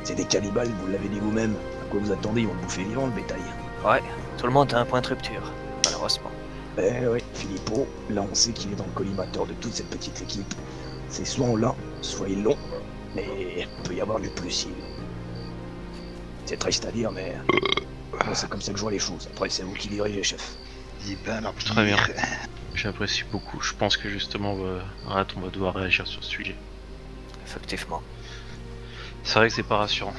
C'est des cannibales, vous l'avez dit vous-même. À quoi vous attendez? Ils vont le bouffer vivant, le bétail. Ouais, tout le monde a un point de rupture, malheureusement. Eh oui, Philippot, là on sait qu'il est dans le collimateur de toute cette petite équipe. C'est soit on l'a, soit ils l'ont, mais il peut y avoir du plus. C'est triste à dire, mais moi c'est comme ça que je vois les choses. Après c'est vous qui dirigez, chef. Eh ben, la Très bien. pire. J'apprécie beaucoup. Je pense que justement, Rat, on va devoir réagir sur ce sujet. Effectivement. C'est vrai que c'est pas rassurant.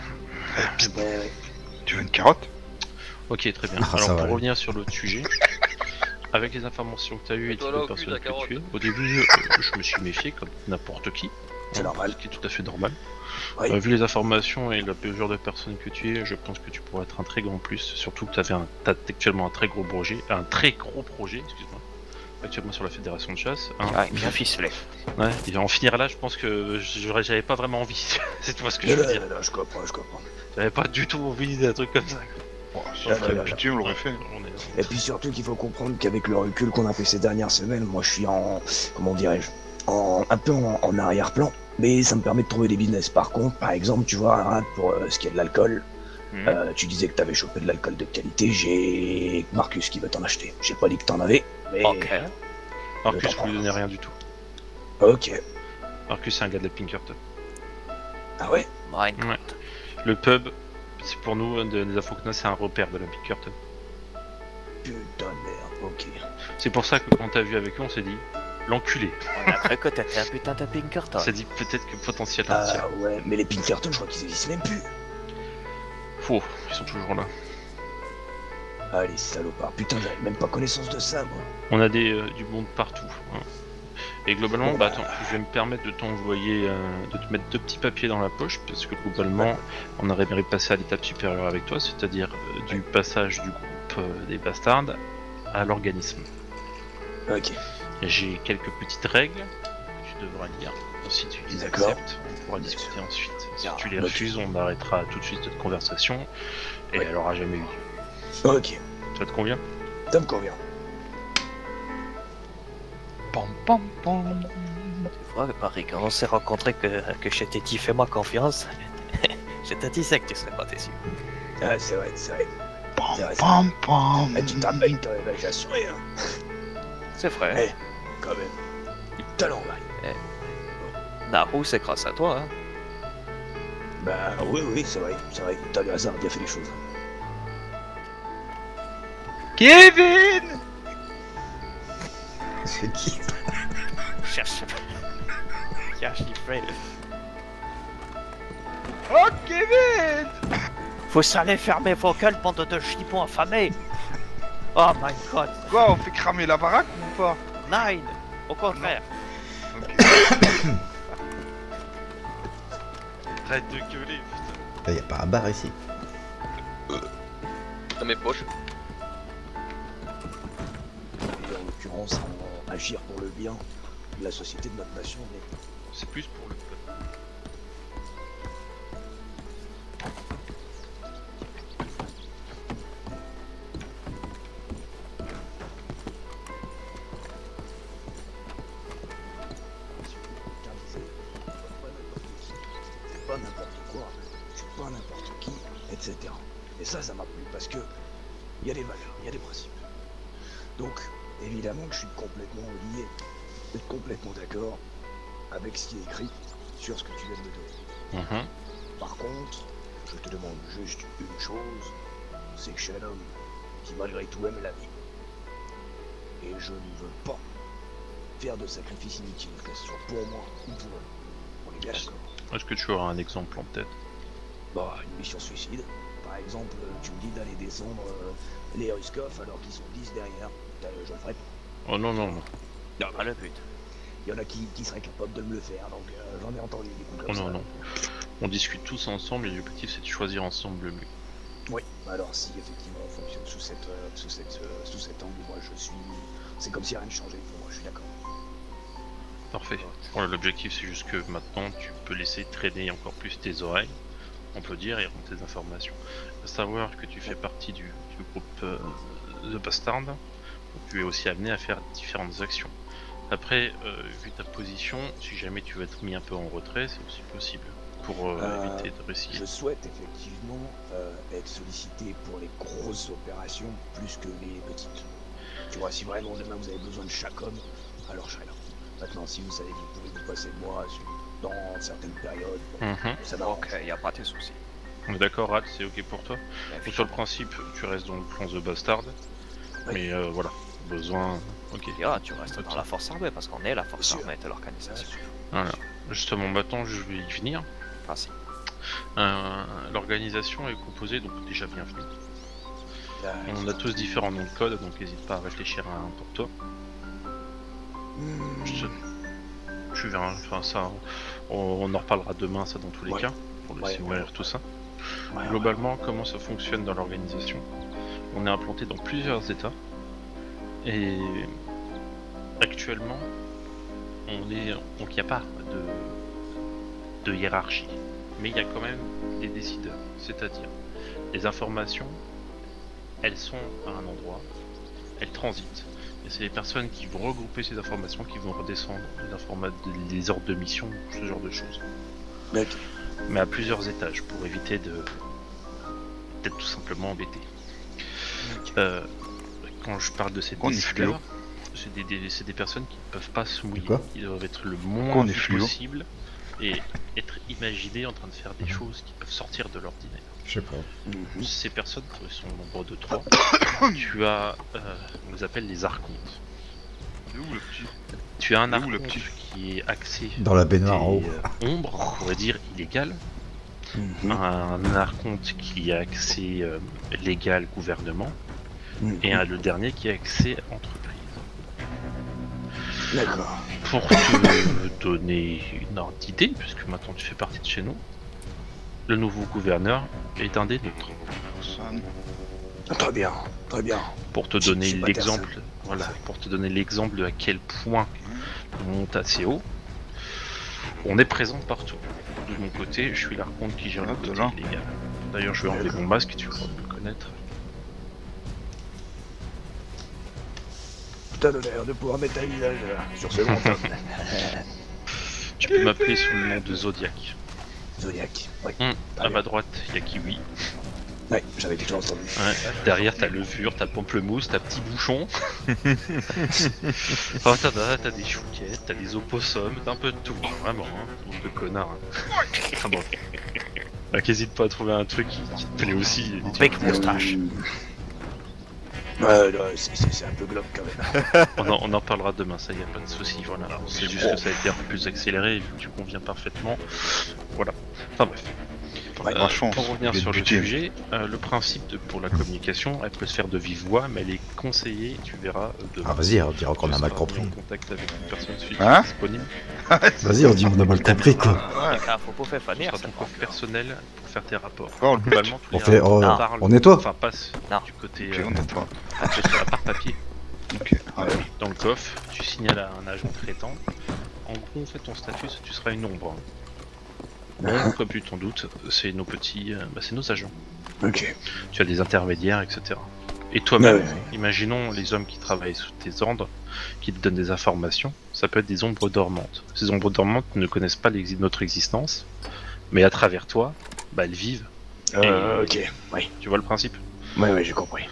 Ouais. Tu veux une carotte? Ok, très bien. Ah, ça Alors va pour aller. revenir sur l'autre sujet, avec les informations que tu as eues et Mets-toi toutes là les au cul de personnes la que carotte. tu es, au début, je me suis méfié comme n'importe qui. C'est normal. Ce qui est tout à fait normal. Oui. Vu les informations et le genre de personne que tu es, je pense que tu pourrais être un très grand plus. Surtout que t'as actuellement un très gros projet, excuse-moi, actuellement sur la fédération de chasse. Hein. Ouais, bien ficelé. Ouais, et en finir là, je pense que j'avais pas vraiment envie. C'est tout ce que je veux dire. Je comprends, je comprends. J'avais pas du tout envie d'un truc comme ça. Oh, si Là, on ferait là, de là, pitié, on l'aurait fait. On est... Et puis surtout qu'il faut comprendre qu'avec le recul qu'on a fait ces dernières semaines, moi je suis en, comment dirais-je, un peu en arrière-plan, mais ça me permet de trouver des business. Par contre, par exemple, tu vois, Arad, pour ce qui est de l'alcool, tu disais que t'avais chopé de l'alcool de qualité, j'ai Marcus qui va t'en acheter. J'ai pas dit que t'en avais, mais... Ok. Marcus, je lui donnais rien du tout. Ok. Marcus, c'est un gars de la Pinkerton. Ah ouais? Mine. Ouais. Le pub, c'est pour nous, des infos que nous, c'est un repère de la Pinkerton. Putain de merde, ok. C'est pour ça que quand t'as vu avec eux, on s'est dit, l'enculé. On a cru que t'étais un putain de Pinkerton. On s'est dit peut-être que potentiellement, tiens. Ah ouais, mais les Pinkerton, je crois qu'ils existent même plus. Faux, ils sont toujours là. Ah les salopards, putain, j'avais même pas connaissance de ça, moi. On a du monde partout. Hein. Et globalement, bah attends, je vais me permettre de t'envoyer, de te mettre 2 petits papiers dans la poche, parce que globalement, on aurait aimé passer à l'étape supérieure avec toi, c'est-à-dire du passage du groupe des bastards à l'organisme. Ok. J'ai quelques petites règles que tu devras lire. Si tu les D'accord. acceptes, on pourra discuter ensuite. Si Ah, tu les ok. refuses, on arrêtera tout de suite cette conversation et Ouais. elle aura jamais eu lieu. Ok, Ça te convient? ça me convient. Pam pam pam. Tu vois, Paris, quand on s'est rencontrés que je t'ai dit fais-moi confiance, je te disais que tu serais pas déçu. Ah, c'est vrai, c'est vrai. Pam C'est vrai, pam pam. Eh, tu te rappelles, t'avais déjà assuré, hein, C'est vrai. Eh. quand même. Du talent, là. Naru, c'est grâce à toi, hein. Bah oui, c'est vrai, t'as le hasard, bien fait les choses. Kevin. C'est qui? Cherche. Cherche chiffré. Oh Kevin. Vous allez fermer vos gueules, bande de chipons affamés. Oh my god. Quoi, on fait cramer la baraque ou pas? Nine. Au contraire. Ok. Arrête de gueuler, putain. Y'a pas un bar ici. Dans mes poches. Et en l'occurrence, agir pour le bien de la société de notre nation. Mais C'est plus pour le peuple. quelqu'un disait, pas n'importe quoi, je suis pas n'importe qui, etc. Et ça m'a plu parce que il y a des valeurs, il y a des principes. Donc, évidemment que je suis complètement lié, et complètement d'accord avec ce qui est écrit sur ce que tu viens de me donner. Mhm. Par contre, je te demande juste une chose, c'est que je suis un homme qui malgré tout aime la vie. Et je ne veux pas faire de sacrifices inutiles, que ce soit pour moi ou pour eux. On est bien d'accord. Est-ce que tu auras un exemple en tête? Bah, une mission suicide. Par exemple, tu me dis d'aller descendre les Ruskov alors qu'ils sont 10 derrière. Je le ferai pas. Oh non, non, non. C'est pas le but. Il y en a qui seraient capables de me le faire, donc j'en ai entendu des coups Oh comme ça. non, non. On discute tous ensemble et l'objectif c'est de choisir ensemble le mieux. Oui, alors si effectivement on fonctionne sous cet angle, moi je suis... C'est comme si rien ne changeait pour moi, je suis d'accord. Parfait. Voilà, l'objectif c'est juste que maintenant tu peux laisser traîner encore plus tes oreilles, on peut dire, et remonter des informations. À savoir que tu fais partie du groupe The Bastard, donc tu es aussi amené à faire différentes actions. Après, vu ta position, si jamais tu veux être mis un peu en retrait, c'est aussi possible pour éviter de réciter. Je souhaite effectivement être sollicité pour les grosses opérations plus que les petites. Tu vois, si vraiment demain vous avez besoin de chaque homme, alors je serai là. Maintenant, si vous savez que vous pouvez vous passer de moi dans certaines périodes, ça va. Ok, y a pas de soucis. On est d'accord, Rad, c'est ok pour toi? Donc, sur le principe, tu restes dans le plan The Bastard, Oui. mais voilà, besoin... Ok. Tu restes dans la force armée parce qu'on est la force Bien sûr. armée de l'organisation. Voilà. Justement, maintenant je vais y venir. Ah si. L'organisation est composée, donc déjà bienvenue. Là, On a tous différents noms de code, donc n'hésite pas à réfléchir à un pour toi. Tu verras, enfin ça, on en reparlera demain, ça dans tous les Ouais. cas, pour laisser Ouais, mourir ouais. tout ça. Ouais, Globalement, comment ça fonctionne dans l'organisation? On est implanté dans plusieurs états, et actuellement, donc il n'y a pas de hiérarchie, mais il y a quand même des décideurs, c'est-à-dire les informations, elles sont à un endroit, elles transitent, et c'est les personnes qui vont regrouper ces informations qui vont redescendre les ordres de mission, ce genre de choses. D'accord. Mais à plusieurs étages pour éviter d'être tout simplement embêté. Quand je parle de ces On est décideurs, c'est des personnes qui ne peuvent pas se mouiller. Quoi Ils doivent être le Pourquoi moins on est vus fluo possible et être imaginés en train de faire des choses qui peuvent sortir de l'ordinaire. Je sais pas. Ces personnes sont au nombre de 3. Tu as, on les appelle les archontes. Il est où le petit? Tu as un Il est où, le archonte petit qui est axé Dans la baignoire en haut. ombre, on pourrait dire illégal. Un archonte qui est axé légal gouvernement. Et le dernier qui est axé entreprise. D'accord. Pour te donner une ordre d'idée, puisque maintenant tu fais partie de chez nous, le nouveau gouverneur est un des nôtres. Très bien, très bien. Pour te Jim donner Patterson. l'exemple, voilà, pour te donner l'exemple de à quel point on monte assez haut, on est présent partout. De mon côté, je suis l'archonte qui gère le côté déjà. illégal. D'ailleurs, je vais enlever mon masque, tu pourras me connaître. T'as l'honneur de pouvoir mettre un visage sur ce long homme. Tu peux m'appeler sous le nom de Zodiac. Zodiac. Oui. À ma droite, il y a Kiwi. Ouais, j'avais déjà entendu. Ouais, derrière, t'as levure, t'as pamplemousse, t'as petit bouchon. Oh, t'as des chouquettes, t'as des opossums, t'as un peu de tout, vraiment, hein, troupe de connards. Hein. Ah bon. Bah, qu'hésite pas à trouver un truc qui te plaît aussi. et tu- Bec moustache. Ouais, là, c'est un peu glauque quand même. On en parlera demain, ça y a pas de souci, voilà. C'est juste que ça a été un peu plus accéléré, vu que tu conviens parfaitement. Voilà. Enfin bref. Ouais, la chance, Pour revenir je vais sur te le buter. sujet, le principe pour la communication, elle peut se faire de vive voix, mais elle est conseillée, tu verras, de... Ah vas-y, on dira qu'on a mal compris. en contact avec une personne suite Hein disponible. Vas-y, on dit on a mal compris quoi. Ouais. Faut pas faire Ce fanir, sera ça. ton compte personnel pour faire tes rapports. Oh, le but. Globalement, tous On les fait, rapports oh, parlent- on nettoie. Enfin, passe Non. du côté Ok, on nettoie. sur la part papier. Ok. Ah oui. dans le coffre, tu signales à un agent traitant. En gros, en fait, ton statut, tu seras une ombre. Bon, comme tu t'en doutes, c'est nos petits, c'est nos agents. Ok. Tu as des intermédiaires, etc. Et toi-même, Ouais, ouais. imaginons les hommes qui travaillent sous tes ordres, qui te donnent des informations, ça peut être des ombres dormantes. Ces ombres dormantes ne connaissent pas notre existence, mais à travers toi, bah, elles vivent. Ok. Oui. Tu vois le principe? Ouais, j'ai compris.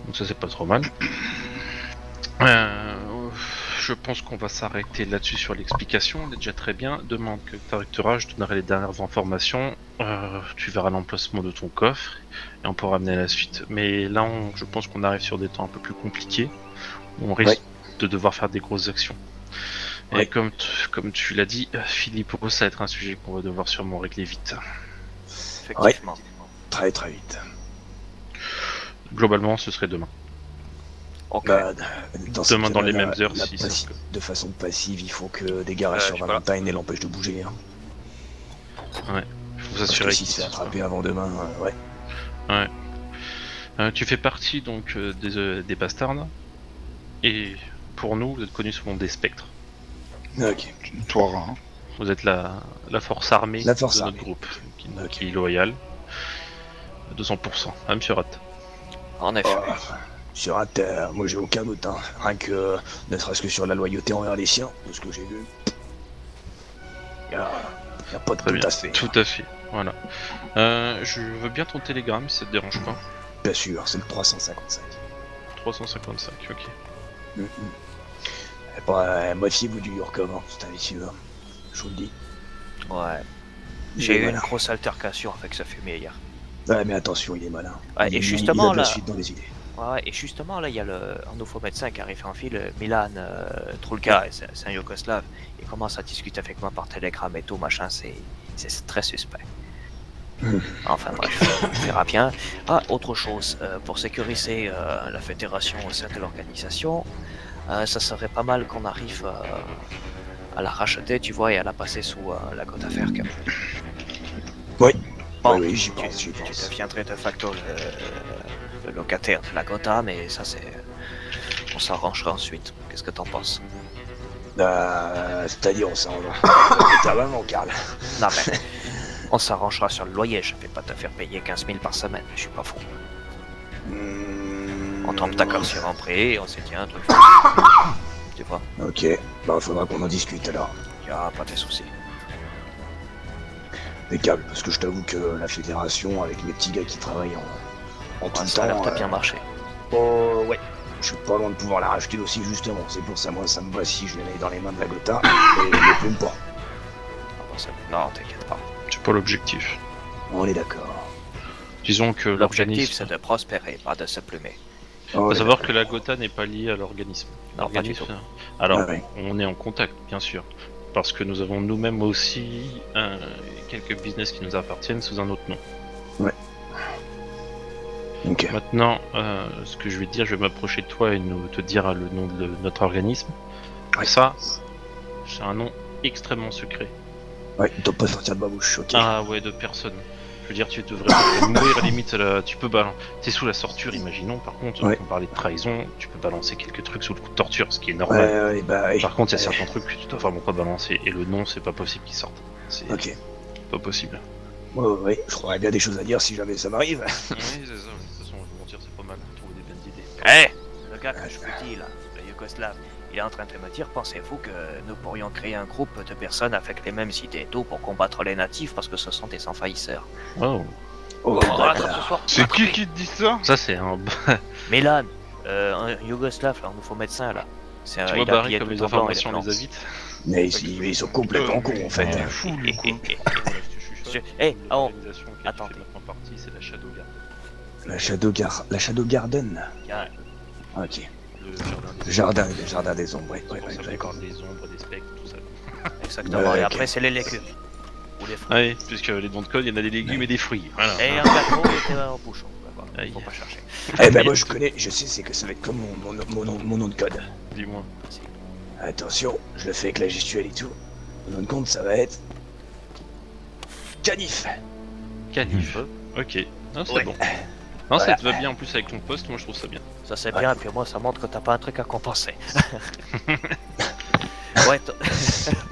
Donc ça c'est pas trop mal. Je pense qu'on va s'arrêter là-dessus sur l'explication, on est déjà très bien. Demande que t'arrêteras, je te donnerai les dernières informations. Tu verras l'emplacement de ton coffre et on pourra amener la suite. Mais là, je pense qu'on arrive sur des temps un peu plus compliqués. On risque de devoir faire des grosses actions. Ouais. Et comme tu l'as dit, Philippot, ça va être un sujet qu'on va devoir sûrement régler vite. Effectivement. Très très vite. Globalement, ce serait demain. Ok. Bah, ces Demain dans les cas-là, mêmes heures, la si passi- ça- de façon passive, il faut que des garages sur je sais pas. Valentine et l'empêchent de bouger. Hein. Il faut Parce s'assurer que s'il qu'il se fait se soit- attraper avant demain, ouais. Tu fais partie donc des bastards. Et pour nous, vous êtes connus sous le nom des spectres. Ok. Toi, hein. Vous êtes la force armée La force de armée. notre groupe, qui Ok. est loyale. 200%. Ah, monsieur Rat. En effet. Oh, sur un terre, moi j'ai aucun doute. Hein. Rien que, ne serait-ce que sur la loyauté envers les siens, de ce que j'ai vu. Y a pas de Très doute bien. à se faire. Tout à fait. Voilà. Je veux bien ton télégramme si ça te dérange pas. Bien sûr, c'est le 355. 355, ok. Moitié-vous du Yurkov, hein, c'est un vicieux. Hein. Je vous le dis. Ouais. J'ai eu voilà. une grosse altercation avec ce fumier hier. Ouais, mais attention, il est malin. Ouais, il, et il justement, a de la là- suite dans les idées. Ouais, et justement, là, il y a un nouveau médecin qui arrive en file, Milan Trulka, et c'est un Yougoslave. Il commence à discuter avec moi par télégramme et tout, machin, c'est très suspect. Enfin bref, on verra bien. Ah, autre chose, pour sécuriser la fédération au sein de l'organisation, ça serait pas mal qu'on arrive à la racheter, tu vois, et à la passer sous la côte à fer. Oui. Bon, Oui, j'y tu pense. deviendrais de facto le locataire de la Gotha, mais ça c'est... On s'arrangera ensuite. Qu'est-ce que t'en penses? C'est-à-dire, on s'en va. T'as vraiment, Karl. Non mais... On s'arrangera sur le loyer, je vais pas te faire payer 15 000 par semaine, je suis pas fou. On tombe d'accord sur un prix et on se tient un truc. Tu vois, Ok, bah faudra qu'on en discute alors. y a pas de soucis. Impeccable, parce que je t'avoue que la fédération, avec mes petits gars qui travaillent en tout Ouais, le ça a l'air temps... de bien marcher. Oh, ouais. Je suis pas loin de pouvoir la racheter aussi, justement. C'est pour ça, moi, ça me va si je les mets dans les mains de la Gotha. Et je ne plume pas. Ah, bon, non, t'inquiète pas. C'est pas l'objectif. On est d'accord. Disons que L'objectif l'organisme... c'est de prospérer, pas de se plumer. On Faut est savoir d'accord. que la Gotha n'est pas liée à l'organisme. Non, pas du tout. Alors, Ah ouais. on est en contact, bien sûr. Parce que nous avons nous-mêmes aussi quelques business qui nous appartiennent sous un autre nom. Ok. Maintenant, ce que je vais te dire, je vais m'approcher de toi et te dire le nom de notre organisme. Ouais. Ça, c'est un nom extrêmement secret. Ouais, il doit pas sortir de ma bouche, ok. Ah ouais, de personne. Je veux dire, tu devrais mourir à la limite. Tu peux balancer. T'es sous la torture, imaginons. Par contre, Ouais. on parlait de trahison, tu peux balancer quelques trucs sous le coup de torture, ce qui est Ouais, normal. ouais, bah... ouais. Par contre, il y a certains trucs que tu dois vraiment pas balancer. Et le nom, c'est pas possible qu'il sorte. C'est Ok. pas possible. Ouais, je trouverais bien des choses à dire si jamais ça m'arrive. Oui, c'est ça. De toute façon, je vais mentir, c'est pas mal de trouver des bonnes idées. Eh, le gars que je vous dis là, le Yougoslave, il est en train de me dire, pensez-vous que nous pourrions créer un groupe de personnes avec les mêmes idées et tout pour combattre les natifs parce que ce sont des envahisseurs. Oh. Oh, Oh, bah, attends, ce soir. C'est qui te dit ça? Ça, c'est un. Milan, un Yougoslave, là, un nouveau médecin là. C'est un Tu vois, il a Barry, habillé comme tout les en blanc, il est informations, on blanc. les a vite. mais ils sont complètement cons, en fait. Ouais. Fou, lui, quoi. Eh, oh, L'organisation qui attendez. fait maintenant partie, c'est la Shadowguard. La Shadow Garden. Yeah. Ok. Le jardin des Le jardin des ombres, ouais, C'est pour ça qu'on d'accord. parle des ombres, des spectres, tout ça. Exactement, Ouais, et ok. après c'est les légumes. Ou les fruits. Ah oui, puisque les dons de code, il y en a des légumes et des fruits. Voilà. Et un gâteau était en bouchon. Voilà, Aïe. faut pas chercher. Eh ben moi je connais, je sais, c'est que ça va être comme mon nom de code. Dis-moi. Attention, je le fais avec la gestuelle et tout. Mon nom de compte, ça va être... Canif. Canif. Ok. Non, c'est Ouais. bon. Non, ça Voilà. te va bien en plus avec ton poste, moi je trouve ça bien. Ça c'est bien, et puis moi ça montre que t'as pas un truc à compenser. Ouais,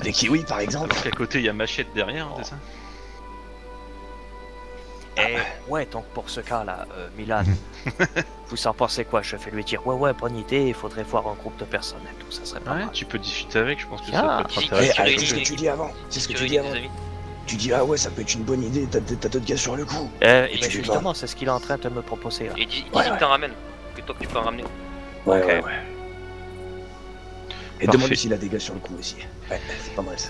Des kiwis, par exemple. Alors qu'à côté, il y a Machette derrière, hein, c'est ça? et ouais, donc pour ce cas-là, Milan, vous en pensez quoi? Je vais lui dire, ouais, bonne idée, il faudrait voir un groupe de personnes et tout, ça serait pas Ouais, mal. tu peux discuter avec, je pense que Ah, ça peut être si- intéressant. C'est ce que tu dis avant. C'est ce que tu dis avant. Tu dis, ah ouais, ça peut être une bonne idée, t'as d'autres gars sur le coup. Et tu ben fais justement, c'est ce qu'il est en train de me proposer là. Et dis Ouais, que t'en ramènes. Que toi que tu peux en ramener. Ouais, Ok. ouais. Et Parfait. demande s'il a des gars sur le coup aussi. Ouais, c'est pas mal ça.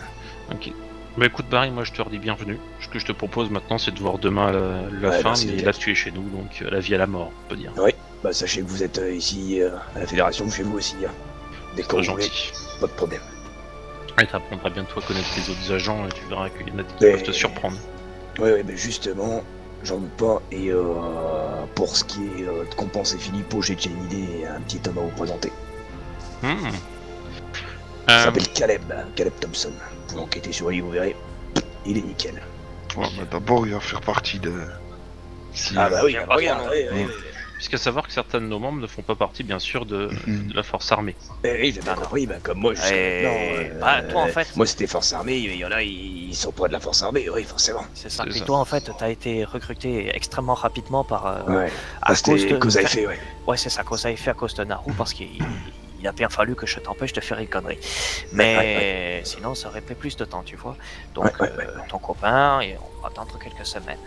Ok. Bah écoute Barry, moi je te redis bienvenue. Ce que je te propose maintenant c'est de voir demain la Ouais, fin, merci, mais Jack. là tu es chez nous, donc la vie à la mort, on peut dire. Bah sachez que vous êtes ici à la fédération, chez vous aussi. Hein. Dès C'est que très vous voulez, gentil. pas de problème. Et t'apprendras bientôt à connaître les autres agents et tu verras qu'il y en a qui Mais- peuvent te surprendre. Ouais, bah justement, j'en doute pas. Et pour ce qui est de compenser Philippot, j'ai déjà une idée et un petit homme à vous présenter. Hmm. Il Euh, s'appelle Caleb Thompson. Vous enquêtez sur lui, vous verrez. Il est nickel. Ouais, bah d'abord, il va faire partie de. Si, Ah bah oui, J'aime pas regarde, son nom. oui. Puisqu'à savoir que certains de nos membres ne font pas partie bien sûr de la force armée. Oui, j'ai bien compris, bah, comme moi jusqu'à maintenant. Bah, toi en fait, Moi c'était force armée, il y en a, ils sont pas de la force armée, oui, forcément. c'est ça. C'est Et ça. toi en fait, t'as été recruté extrêmement rapidement par. Ouais, à c'était cause de. cause à effet, ouais. Ouais, c'est ça, cause à effet à cause de Naru, parce qu'il a bien fallu que je t'empêche de faire une connerie. Mais sinon, ça aurait pris plus de temps, tu vois. Donc, Ouais. ton copain, et on va attendre quelques semaines.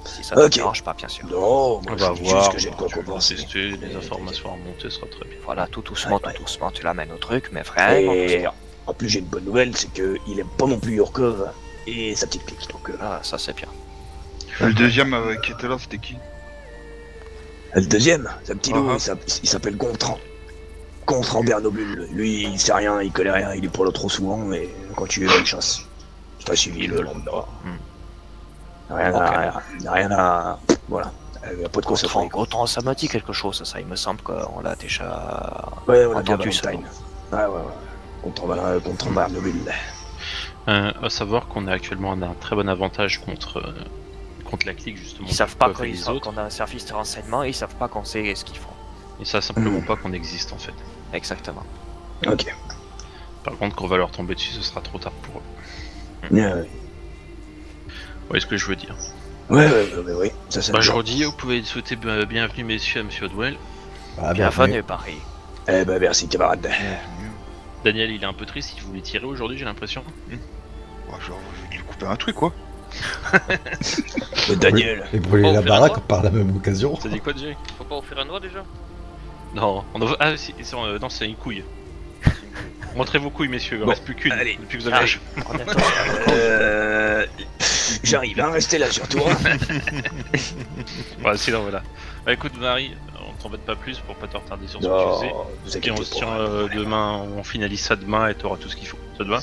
Si ça ne Ok. te dérange pas, bien sûr. Non, moi On je va vous dis juste voir, que j'ai de quoi tu vas compenser. tester, les informations à remonter sera très bien. Voilà, tout doucement, Ouais. tout doucement, tu l'amènes au truc, mais vraiment Et doucement. en plus j'ai une bonne nouvelle, c'est qu'il aime pas non plus Yurkov et sa petite clique. Donc Ah, ça c'est bien. Le deuxième qui était là, c'était qui? le deuxième, c'est un petit loup, Ah. il s'appelle Gontran. Gontran Bernobule. Lui, il sait rien, il connaît rien, il est pour là trop souvent, mais quand tu veux, il chasse. C'est pas suivi le lambda. Rien Ok. rien à. Voilà. Il y a pas de quoi se faire. Autant ça me dit quelque chose, ça, il me semble qu'on l'a déjà. Ouais, on a bien entendu ce Valentine. nom. Ouais. Gontran Bernobule. À savoir qu'on a actuellement un très bon avantage contre la clique justement. Ils savent pas Coff et les autres. qu'on a un service de renseignement, ils savent pas qu'on sait ce qu'ils font. Ils savent simplement pas qu'on existe en fait. Exactement. Ok. Par contre, quand on va leur tomber dessus, ce sera trop tard pour eux. Ouais, Vous voyez ce que je veux dire? ouais. Ça, c'est Bah, je bien. redis, vous pouvez souhaiter bienvenue messieurs à monsieur Odwell. Ah, Bienvenue, Paris. Eh ben, merci, camarade. Daniel, il est un peu triste, il voulait tirer aujourd'hui, j'ai l'impression. Ouais, genre, je vais lui couper un truc, quoi. Daniel. Et brûler Oh, la on fait baraque un par la même occasion. T'as dit quoi, Jay? Faut pas offrir un doigt déjà? Non, ah, non, c'est une couille. Montrez vos couilles, messieurs, il en Bon, reste plus qu'une allez. depuis que vous avez Allez. lâché. Honnêtement, J'arrive, hein, restez là surtout. Hein. Voilà, sinon, voilà. Bah écoute, Marie, on t'embête pas plus pour pas te retarder sur ce que tu Non, faisais. vous Et on inquiétez se tient pas. demain, on finalise ça demain et t'auras tout ce qu'il faut. Ça te va?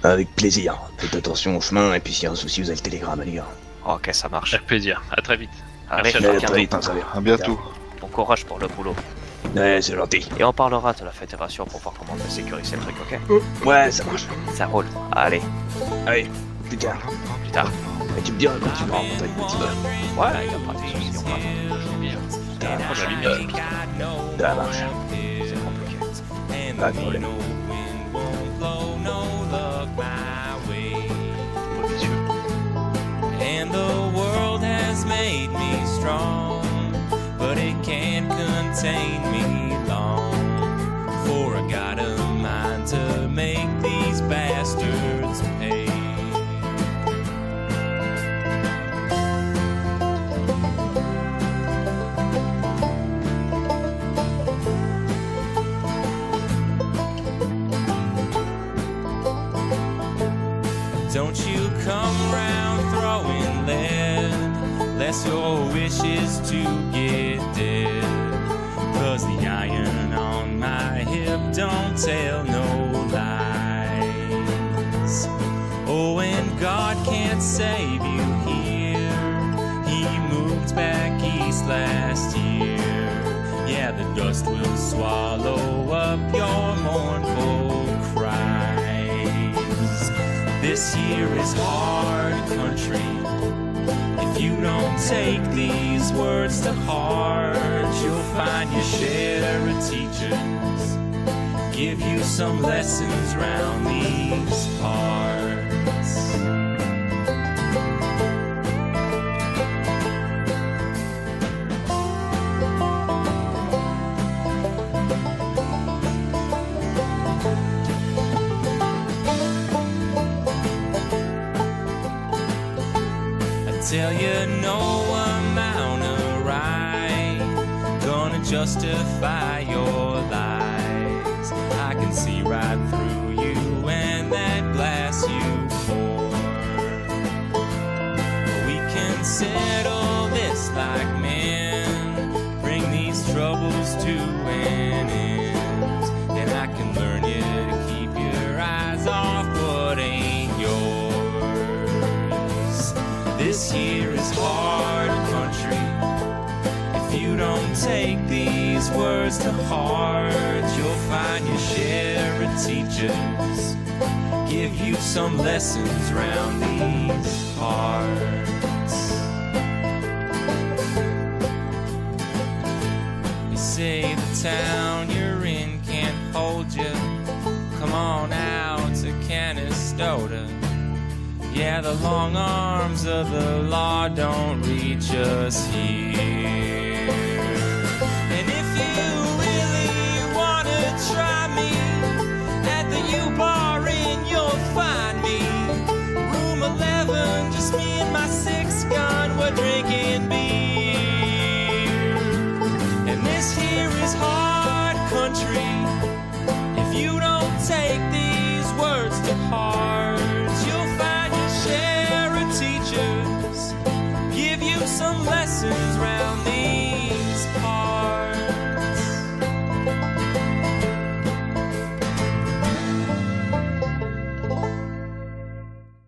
Avec plaisir. Faites attention au chemin et puis s'il y a un souci, vous avez le télégramme, les gars. ok, ça marche. Avec plaisir, à très vite. Allez, Merci à Allez, toi. très vite, hein, ça va. À bientôt. bon courage pour le boulot. Ouais, c'est gentil. Et on parlera de la fédération pour voir comment on peut sécuriser le truc, ok? Ouais, ça marche. Ça roule. Allez, Allez, plus tard. plus tard. Et tu me diras quand tu me rencontres avec petit. Ouais, y a pas de soucis, on va attendre. La lumière. Ça marche. C'est compliqué. Pas de problème. Bon, messieurs. And the world has made me strong, but it can't contain me long. For I got a mind to make these bastards pay. Don't you come round throwing lead, lest your wish is to get dead. 'Cause the iron on my hip don't tell no lies. Oh, and God can't save you here. He moved back east last year. Yeah, the dust will swallow up your mournful cries. This here is hard country. If you don't take these words to heart, you'll find your share of teachers give you some lessons round these parts. Tell you no amount of right gonna justify your lies. I can see right through you and that glass you pour. We can settle this like men, bring these troubles to an end, and I can learn you to keep your eyes off what ain't yours. This here is hard country. If you don't take these words to heart, you'll find your share of teachers give you some lessons round these parts. You say the town you're in can't hold you. Come on out to Canastota. Yeah, the long arms of the law don't reach us here. And if you really wanna try me, at the U-Bar Inn you'll find me. Room 11, just me and my 6-gun, we're drinking beer. And this here is hard.